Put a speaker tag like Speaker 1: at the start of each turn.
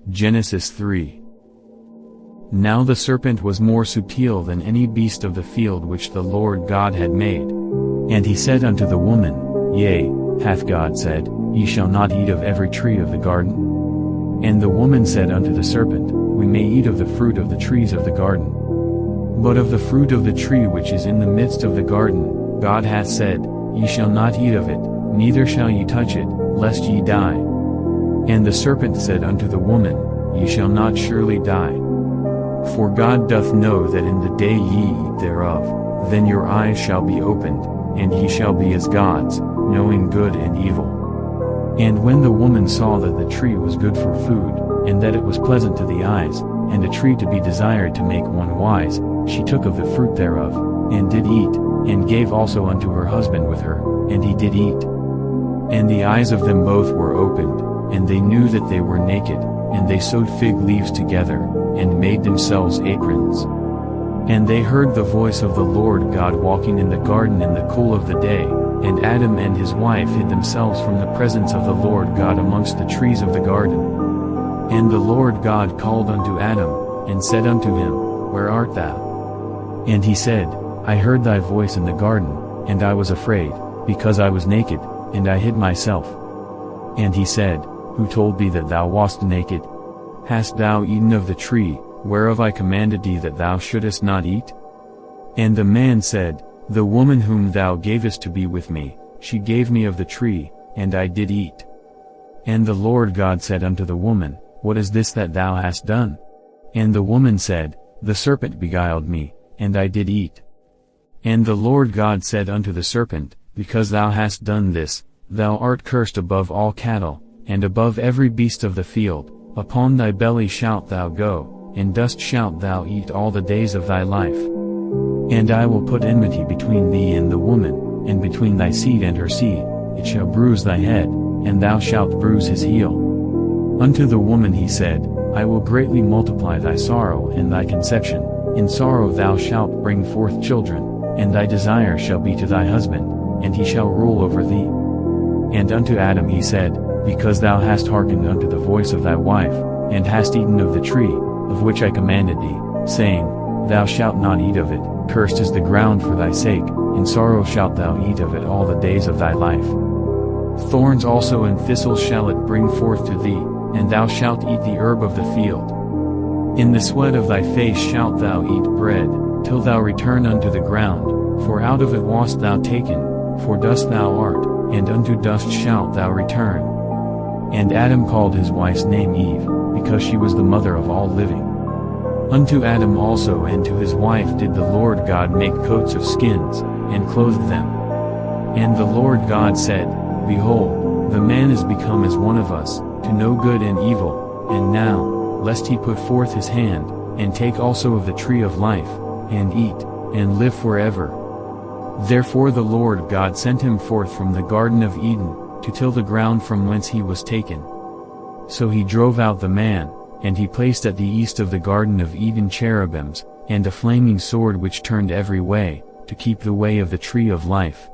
Speaker 1: Genesis 3. Now the serpent was more subtle than any beast of the field which the Lord God had made. And he said unto the woman, Yea, hath God said, Ye shall not eat of every tree of the garden? And the woman said unto the serpent, We may eat of the fruit of the trees of the garden. But of the fruit of the tree which is in the midst of the garden, God hath said, Ye shall not eat of it, neither shall ye touch it, lest ye die. And the serpent said unto the woman, Ye shall not surely die. For God doth know that in the day ye eat thereof, then your eyes shall be opened, and ye shall be as gods, knowing good and evil. And when the woman saw that the tree was good for food, and that it was pleasant to the eyes, and a tree to be desired to make one wise, she took of the fruit thereof, and did eat, and gave also unto her husband with her, and he did eat. And the eyes of them both were opened, and they knew that they were naked, and they sewed fig leaves together, and made themselves aprons. And they heard the voice of the Lord God walking in the garden in the cool of the day, and Adam and his wife hid themselves from the presence of the Lord God amongst the trees of the garden. And the Lord God called unto Adam, and said unto him, Where art thou? And he said, I heard thy voice in the garden, and I was afraid, because I was naked, and I hid myself. And he said, Who told thee that thou wast naked? Hast thou eaten of the tree, whereof I commanded thee that thou shouldest not eat? And the man said, The woman whom thou gavest to be with me, she gave me of the tree, and I did eat. And the Lord God said unto the woman, What is this that thou hast done? And the woman said, The serpent beguiled me, and I did eat. And the Lord God said unto the serpent, Because thou hast done this, thou art cursed above all cattle, and above every beast of the field. Upon thy belly shalt thou go, and dust shalt thou eat all the days of thy life. And I will put enmity between thee and the woman, and between thy seed and her seed, it shall bruise thy head, and thou shalt bruise his heel. Unto the woman he said, I will greatly multiply thy sorrow and thy conception, in sorrow thou shalt bring forth children, and thy desire shall be to thy husband, and he shall rule over thee. And unto Adam he said, Because thou hast hearkened unto the voice of thy wife, and hast eaten of the tree, of which I commanded thee, saying, Thou shalt not eat of it, cursed is the ground for thy sake, in sorrow shalt thou eat of it all the days of thy life. Thorns also and thistles shall it bring forth to thee, and thou shalt eat the herb of the field. In the sweat of thy face shalt thou eat bread, till thou return unto the ground, for out of it wast thou taken, for dust thou art, and unto dust shalt thou return. And Adam called his wife's name Eve, because she was the mother of all living. Unto Adam also and to his wife did the Lord God make coats of skins, and clothed them. And the Lord God said, Behold, the man is become as one of us, to know good and evil, and now, lest he put forth his hand, and take also of the tree of life, and eat, and live forever. Therefore the Lord God sent him forth from the Garden of Eden, to till the ground from whence he was taken. So he drove out the man, and he placed at the east of the Garden of Eden cherubims, and a flaming sword which turned every way, to keep the way of the tree of life.